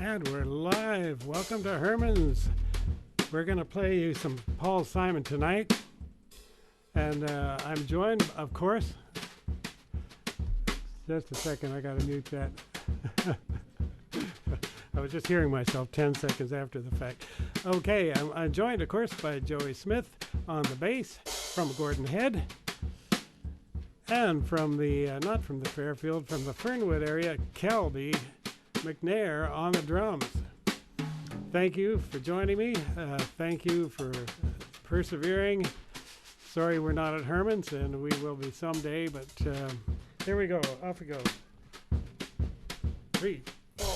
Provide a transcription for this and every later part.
And we're live. Welcome to Herman's. We're going to play you some Paul Simon tonight. And I'm joined, of course. Just a second, I got to mute that. I was just hearing myself 10 seconds after the fact. Okay, I'm joined, of course, by Joey Smith on the bass from Gordon Head. And from the, not from the Fairfield, from the Fernwood area, Kelby, MacNayr on the drums. Thank you for joining me. Thank you for persevering. Sorry we're not at Herman's, and we will be someday, but here we go. Off we go. 3, 4.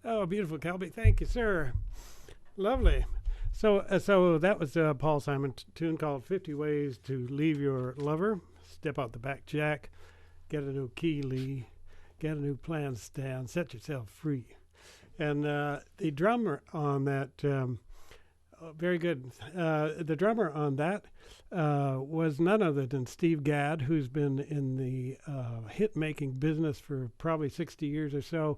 Oh, beautiful, Kelby. Thank you, sir. Lovely. So that was a Paul Simon tune called 50 Ways to Leave Your Lover. Step out the back, Jack. Get a new key, Lee. Get a new plan, Stan. Set yourself free. And the drummer on that, very good. The drummer on that was none other than Steve Gadd, who's been in the hit-making business for probably 60 years or so.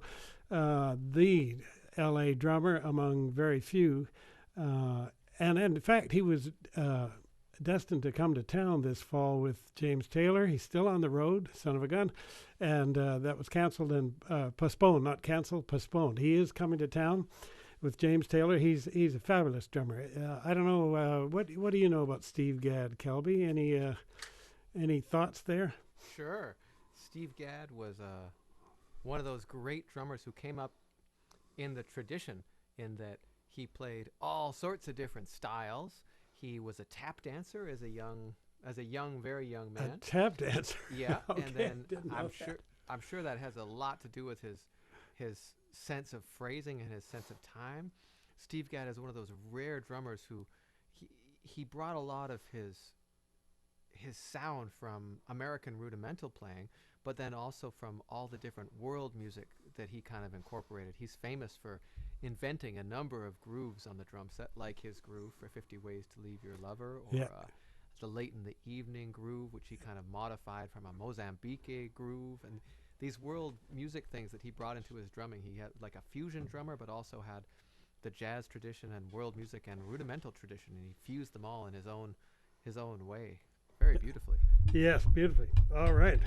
The L.A. drummer among very few. And in fact, he was destined to come to town this fall with James Taylor. He's still on the road, son of a gun. And that was canceled and postponed, not canceled, postponed. He is coming to town with James Taylor. He's a fabulous drummer. I don't know, what do you know about Steve Gadd, Kelby? Any thoughts there? Sure. Steve Gadd was one of those great drummers who came up in the tradition in that he played all sorts of different styles. He was a tap dancer as a young, very young man. A tap dancer. Yeah, Okay, and then that. I'm sure that has a lot to do with his sense of phrasing and his sense of time. Steve Gadd is one of those rare drummers who he brought a lot of his sound from American rudimental playing, but then also from all the different world music that he kind of incorporated. He's famous for inventing a number of grooves on the drum set, like his groove for 50 Ways to Leave Your Lover, or the Late in the Evening groove, which he kind of modified from a Mozambique groove. And these world music things that he brought into his drumming, he had like a fusion drummer, but also had the jazz tradition and world music and rudimental tradition, and he fused them all in his own way, very beautifully. Yes, beautifully. All right.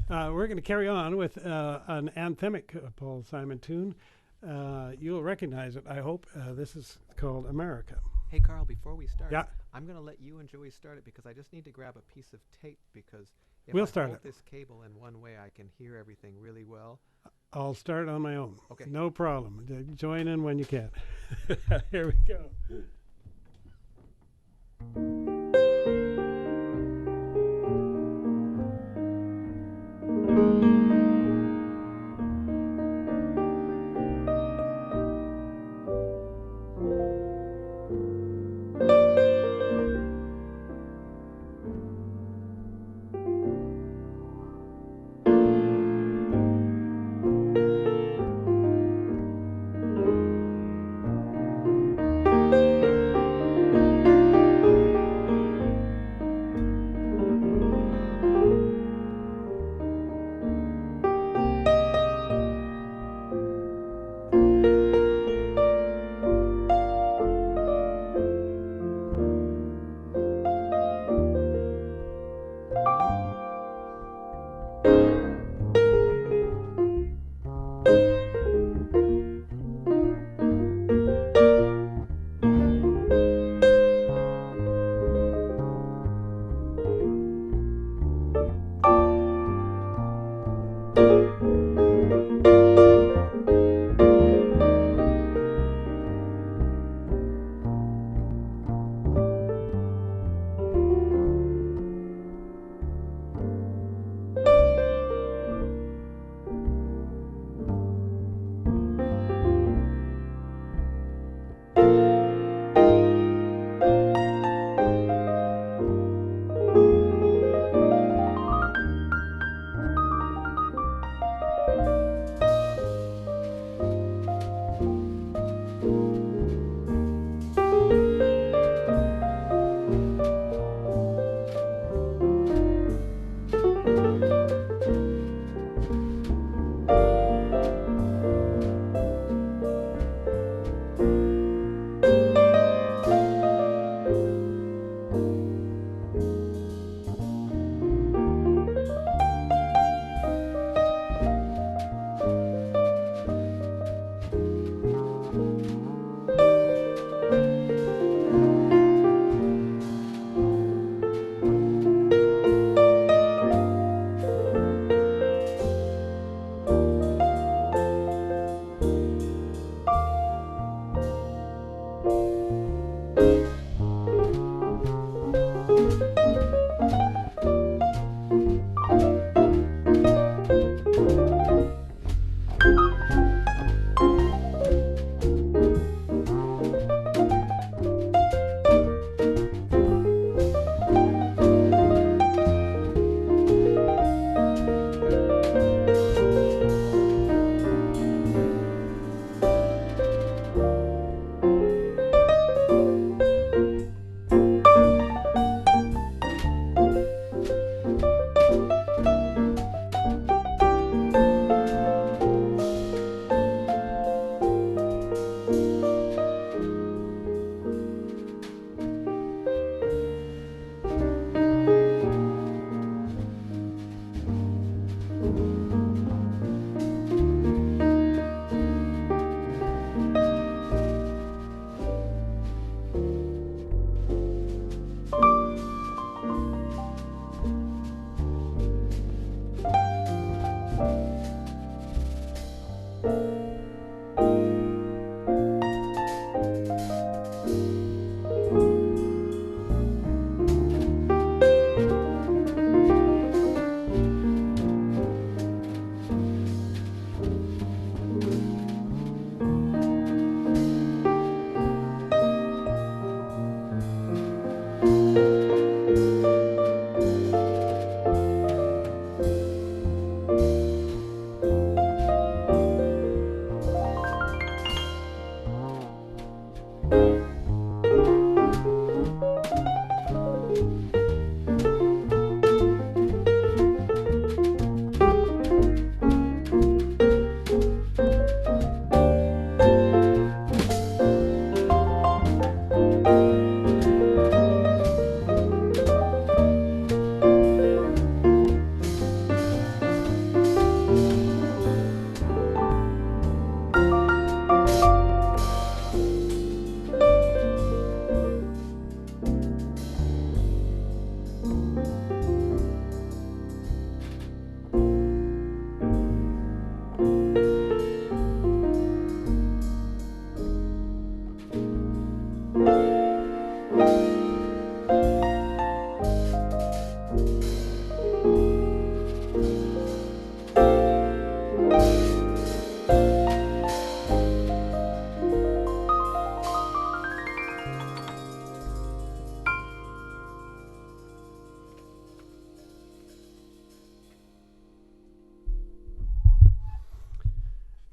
We're going to carry on with an anthemic Paul Simon tune. You'll recognize it, I hope. This is called America. Hey, Karel, before we start, yeah. I'm going to let you and Joey start it because I just need to grab a piece of tape, because if we'll I start hold it. this cable in one way, I can hear everything really well. I'll start on my own. Okay. No problem. Join in when you can. Here we go.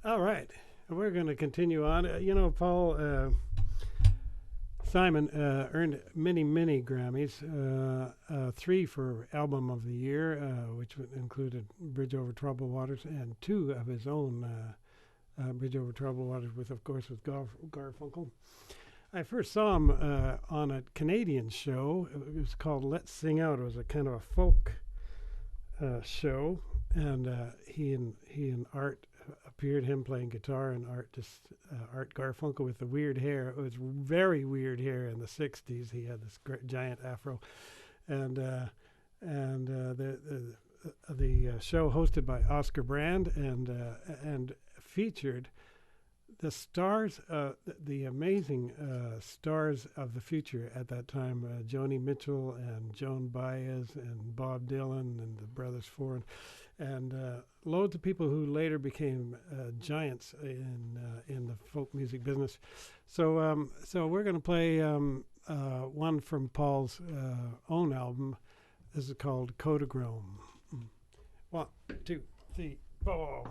All right, we're going to continue on. You know, Paul Simon earned many Grammys, 3 for Album of the Year, which included Bridge Over Troubled Waters, and 2 of his own, Bridge Over Troubled Waters, with, of course, with Garfunkel. I first saw him on a Canadian show. It was called Let's Sing Out. It was a kind of a folk show, and he and Art appeared, him playing guitar, and Art Garfunkel with the weird hair. It was very weird hair in the 60s. He had this giant afro, and the show hosted by Oscar Brand and featured the stars, the amazing stars of the future at that time, Joni Mitchell and Joan Baez and Bob Dylan and the Brothers Four, and loads of people who later became giants in the folk music business. So we're going to play one from Paul's own album. This is called Codogrome. 1, 2, 3, 4.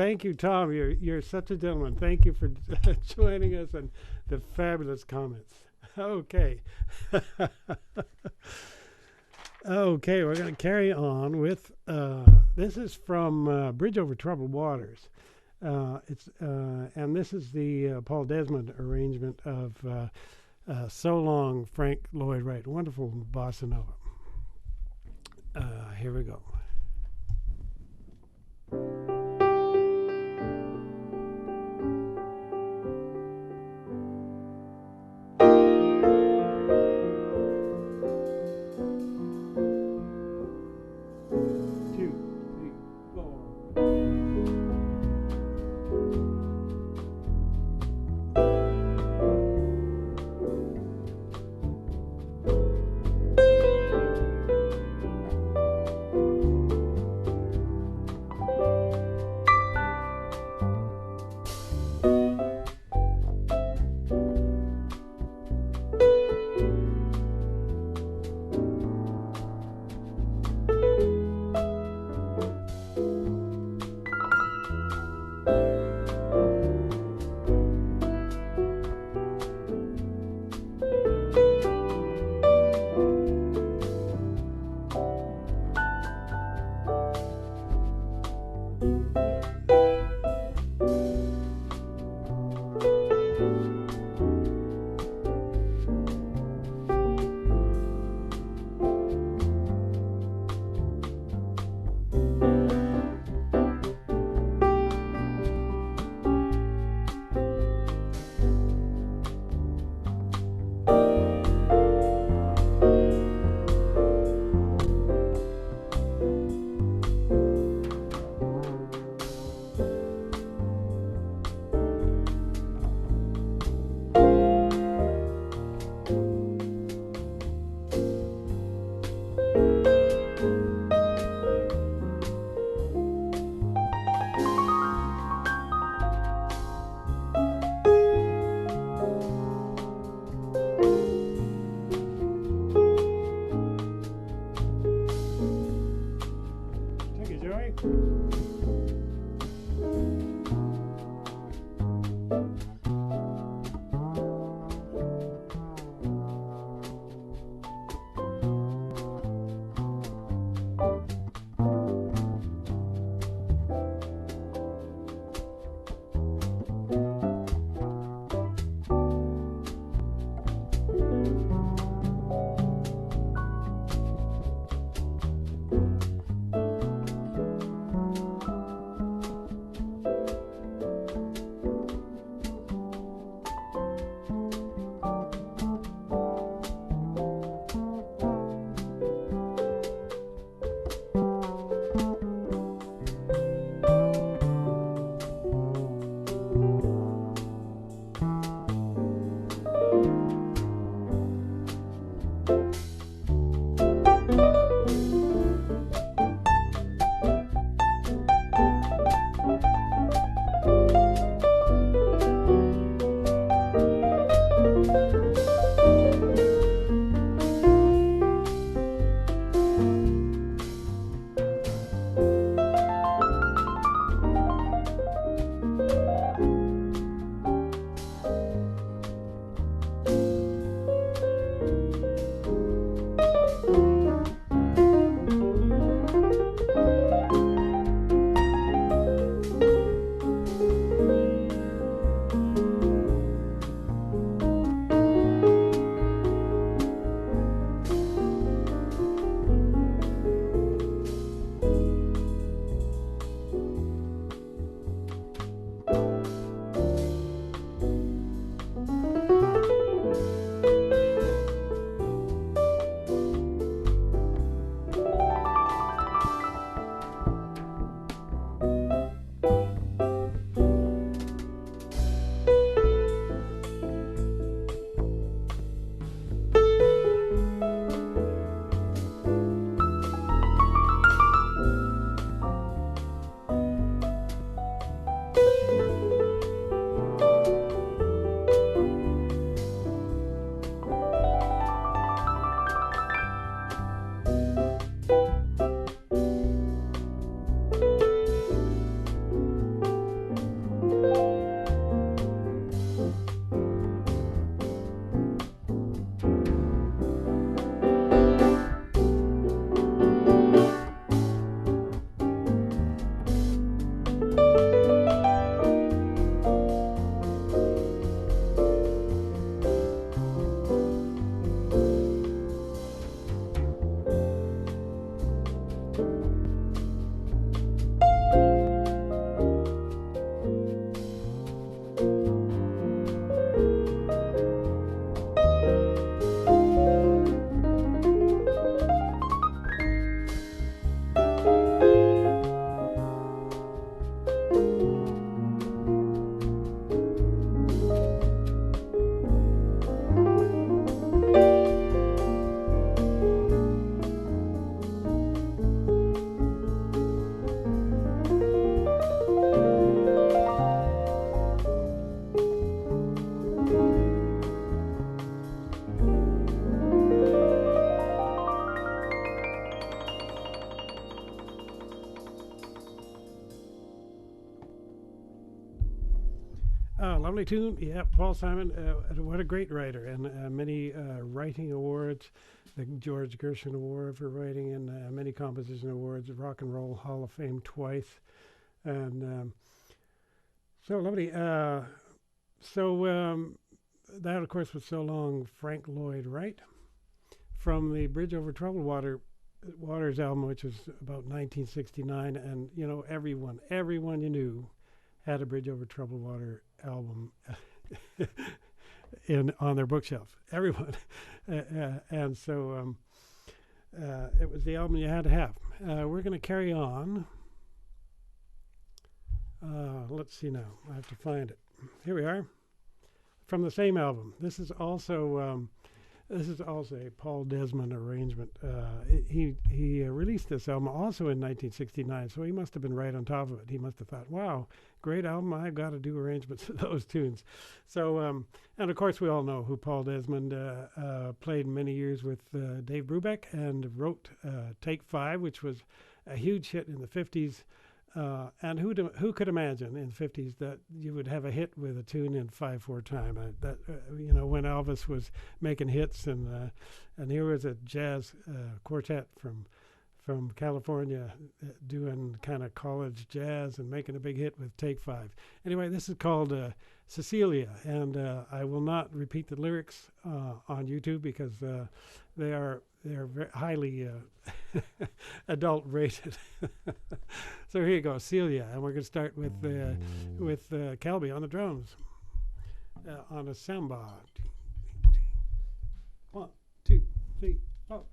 thank you, Tom. You're such a gentleman. Thank you for joining us and the fabulous comments. Okay. Okay, we're going to carry on with, this is from Bridge Over Troubled Waters. And this is the Paul Desmond arrangement of So Long, Frank Lloyd Wright. Wonderful bossa nova. Here we go. Lovely tune. Yeah, Paul Simon, what a great writer, and many writing awards, the George Gershwin Award for writing, and many composition awards, Rock and Roll Hall of Fame twice, and so lovely. That, of course, was So Long, Frank Lloyd Wright, from the Bridge Over Troubled Waters album, which was about 1969, and you know, everyone you knew had a Bridge Over Troubled Water album on their bookshelf. Everyone, and so it was the album you had to have. We're going to carry on. Let's see now. I have to find it. Here we are, from the same album. This is also a Paul Desmond arrangement. He released this album also in 1969, so he must have been right on top of it. He must have thought, wow, great album, I've got to do arrangements of those tunes. So, and of course we all know who Paul Desmond played many years with Dave Brubeck, and wrote Take 5, which was a huge hit in the 50s. And who could imagine in the 50s that you would have a hit with a tune in 5/4 time? You know, when Elvis was making hits, and here was a jazz quartet from California doing kind of college jazz and making a big hit with Take 5. Anyway, this is called Cecilia, and I will not repeat the lyrics on YouTube because they're very highly adult rated. So here you go, Celia, and we're going to start with Kelby on the drums on a samba. 1, 2, 3, 4.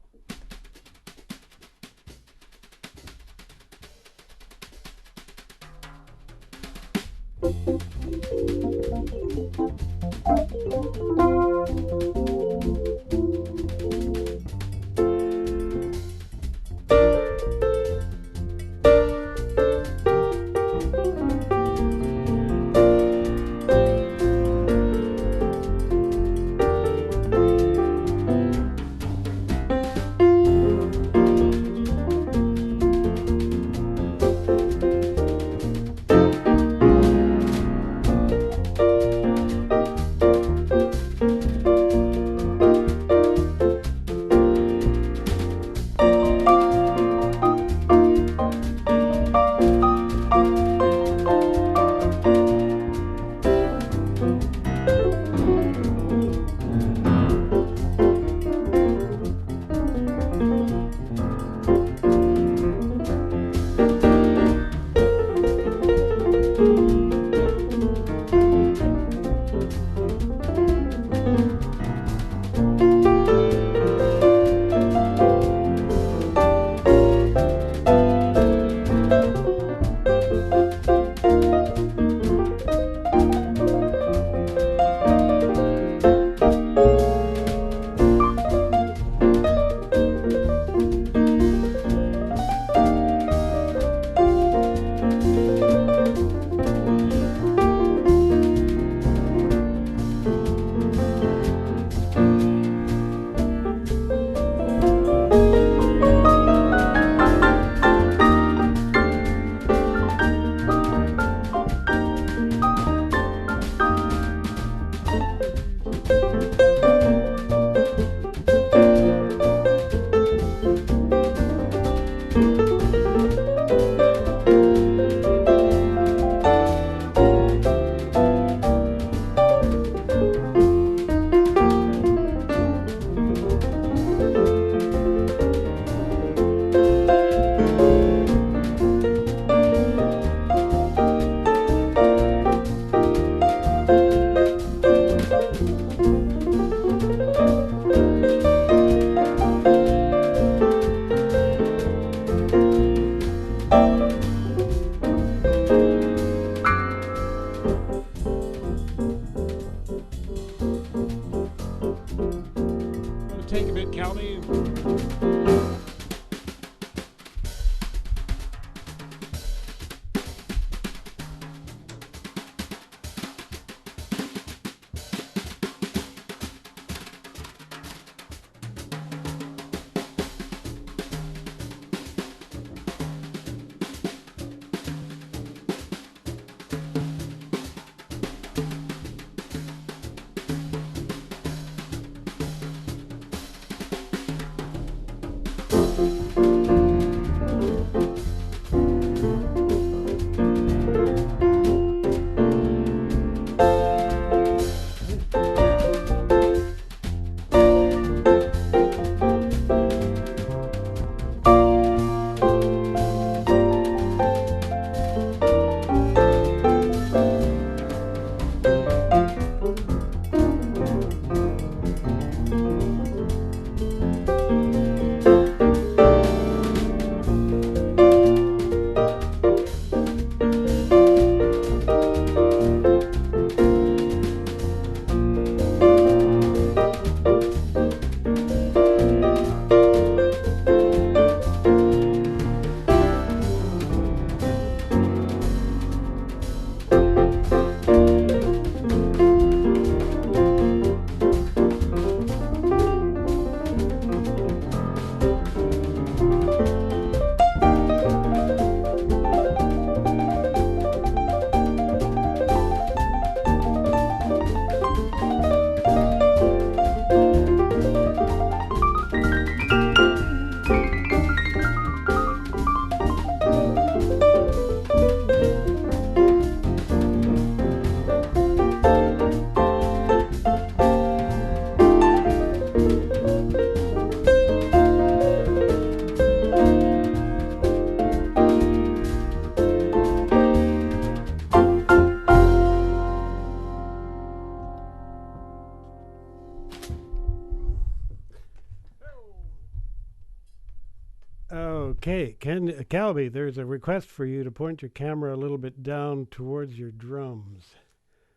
Okay, Kelby, there's a request for you to point your camera a little bit down towards your drums.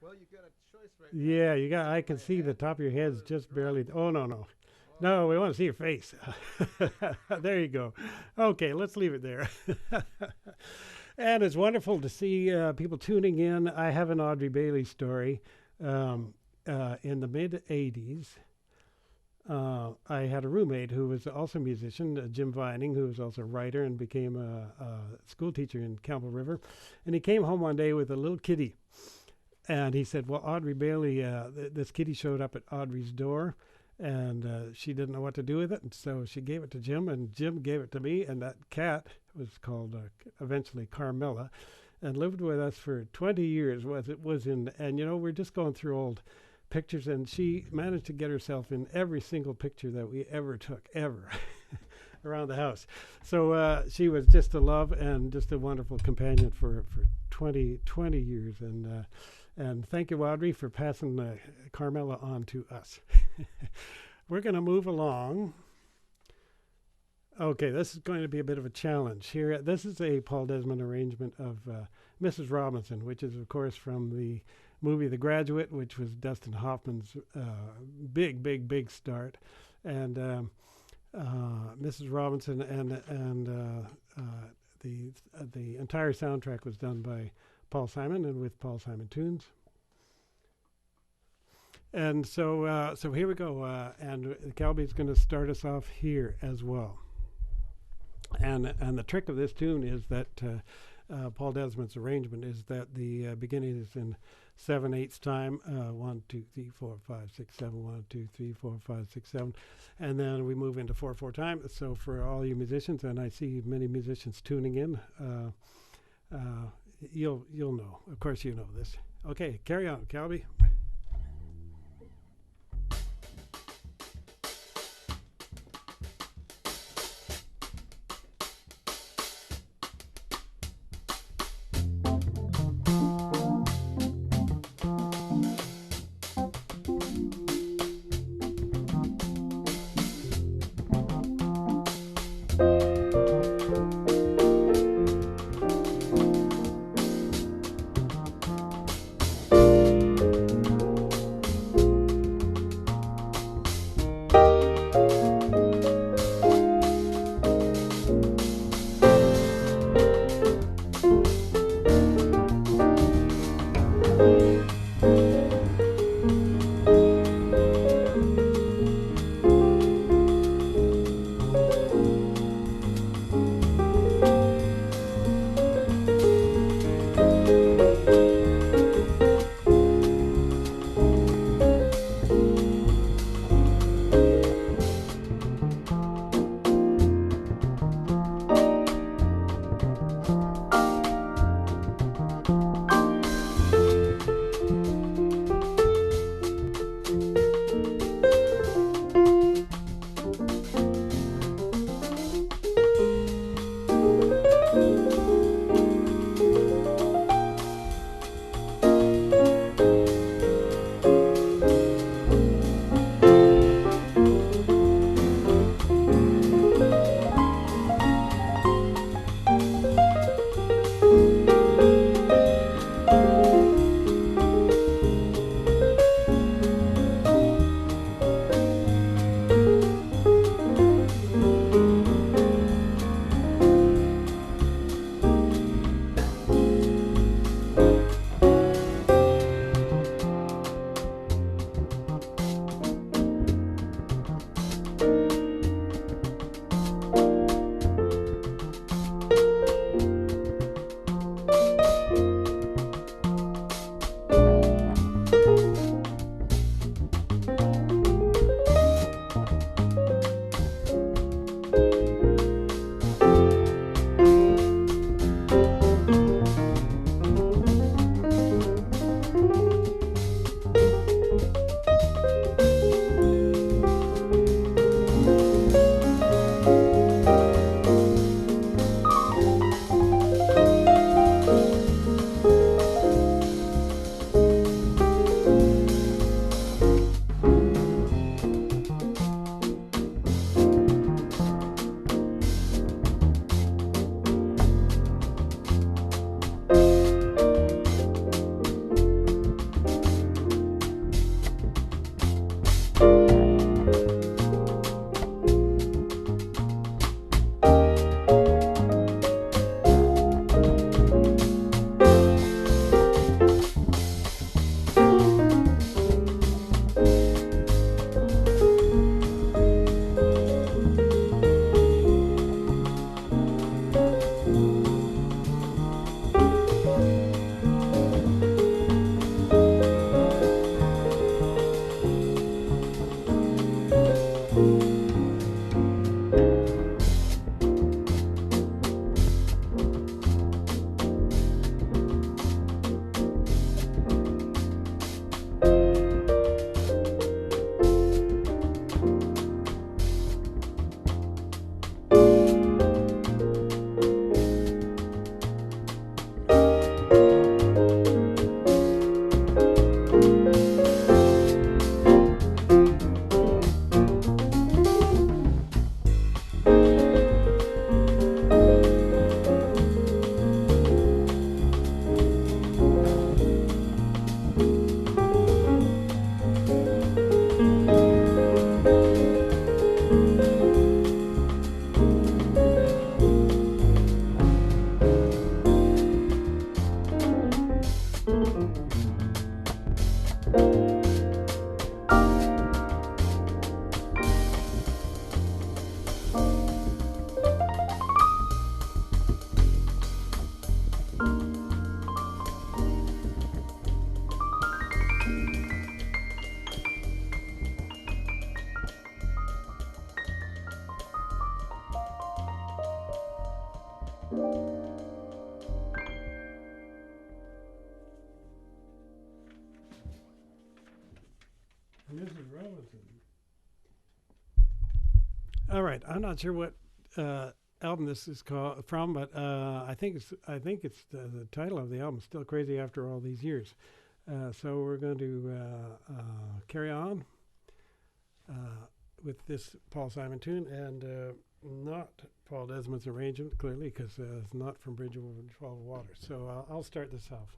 Well, you've got a choice right now. Yeah, you got. I can see the top of your head's just barely. Oh no. No, we want to see your face. There you go. Okay, let's leave it there. And it's wonderful to see people tuning in. I have an Audrey Bailey story. In the mid 80s, I had a roommate who was also a musician, Jim Vining, who was also a writer and became a school teacher in Campbell River. And he came home one day with a little kitty. And he said, well, Audrey Bailey, this kitty showed up at Audrey's door. And she didn't know what to do with it, and so she gave it to Jim, and Jim gave it to me, and that cat was called eventually Carmela, and lived with us for 20 years. And you know, we're just going through old pictures, and she managed to get herself in every single picture that we ever took, ever, around the house. So she was just a love and just a wonderful companion for 20 years, and thank you, Audrey, for passing Carmela on to us. We're going to move along. Okay, this is going to be a bit of a challenge here. This is a Paul Desmond arrangement of Mrs. Robinson, which is, of course, from the movie The Graduate, which was Dustin Hoffman's big start. And Mrs. Robinson and the entire soundtrack was done by Paul Simon and with Paul Simon tunes. And so here we go, and Kelby's going to start us off here as well. And the trick of this tune is that Paul Desmond's arrangement is that the beginning is in 7/8 time, 1 2 3 4 5 6 7, 1 2 3 4 5 6 7, and then we move into 4/4 time. So for all you musicians, and I see many musicians tuning in, you'll know. Of course, you know this. Okay, carry on, Kelby. Mrs. Robinson. All right, I'm not sure what album this is called from, but I think it's the title of the album. Still Crazy After All These Years. So we're going to carry on with this Paul Simon tune, and not Paul Desmond's arrangement, clearly, because it's not from Bridge Over Troubled Waters. So I'll start this off.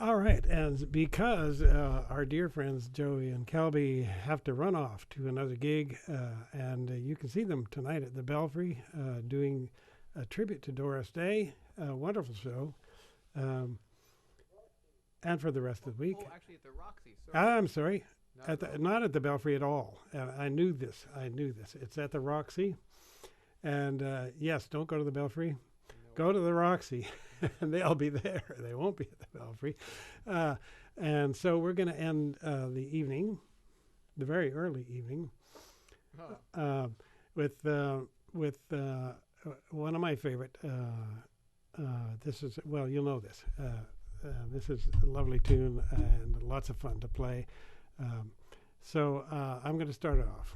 All right, and because our dear friends Joey and Kelby have to run off to another gig, and you can see them tonight at the Belfry doing a tribute to Doris Day, a wonderful show, and for the rest of the week. Oh, actually at the Roxy. Sorry. I'm sorry, Not not at the Belfry at all. I knew this. It's at the Roxy, and yes, don't go to the Belfry. Go to the Roxy, and they'll be there. They won't be at the Belfry. And so we're going to end the evening, the very early evening, with one of my favorite. This is, well, you'll know this. This is a lovely tune and lots of fun to play. So I'm going to start it off.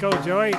go, Joey.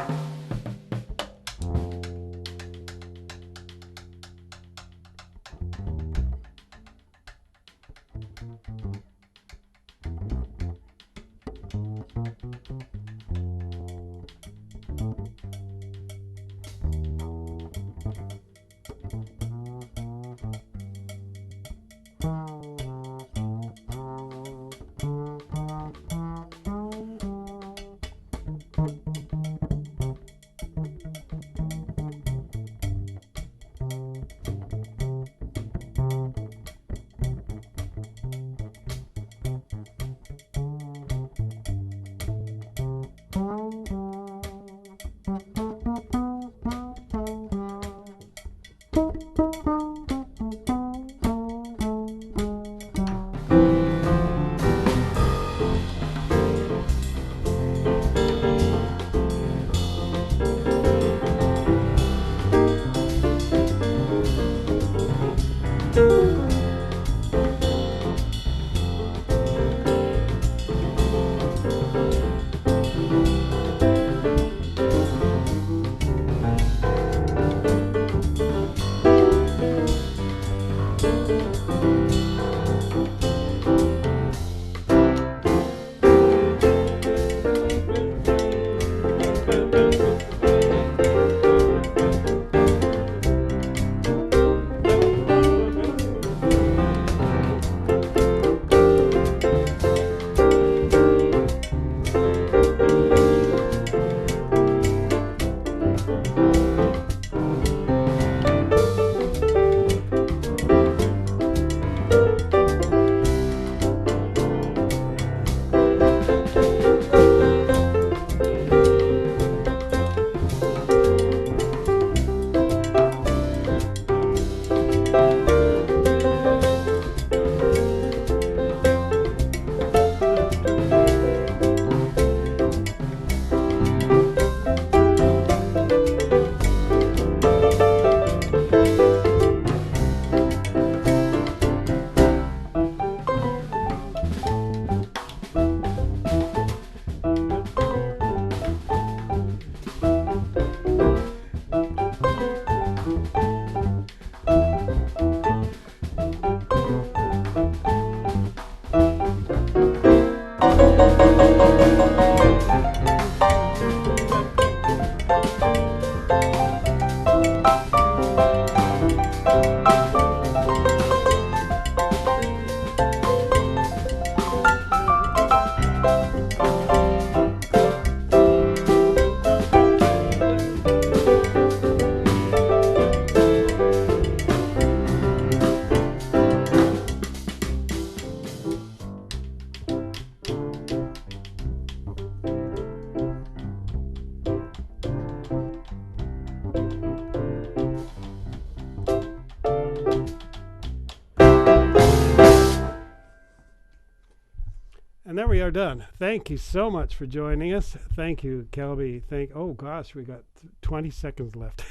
And there we are done. Thank you so much for joining us. Thank you, Kelby. Oh gosh, we got 20 seconds left.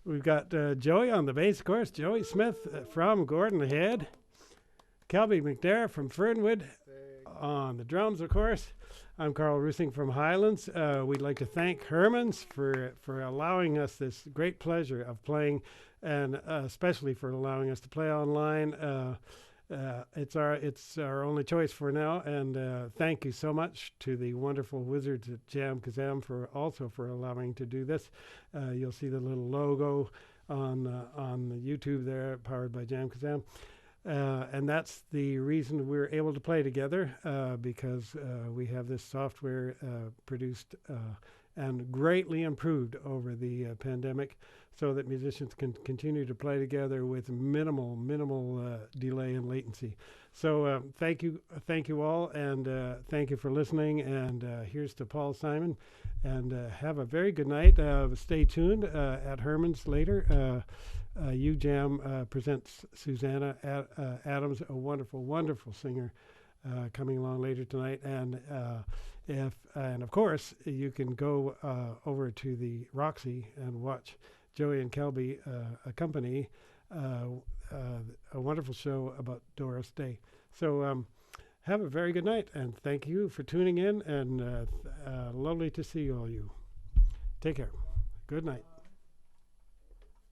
We've got Joey on the bass, of course. Joey Smith from Gordon Head. Kelby MacNayr from Fernwood on the drums, of course. I'm Karel Roessingh from Highlands. We'd like to thank Hermans for allowing us this great pleasure of playing, and especially for allowing us to play online. It's our only choice for now, and thank you so much to the wonderful wizards at Jamkazam for allowing to do this. You'll see the little logo on the YouTube there, powered by Jamkazam, and that's the reason we're able to play together, because we have this software produced and greatly improved over the pandemic, so that musicians can continue to play together with minimal delay and latency. So thank you all, and thank you for listening. And here's to Paul Simon, and have a very good night. Stay tuned at Herman's later. UJam presents Susanna Adams, a wonderful singer, coming along later tonight. And of course you can go over to the Roxy and watch Joey and Kelby accompany a wonderful show about Doris Day. So Have a very good night, and thank you for tuning in, and lovely to see all you. Take care. Good night.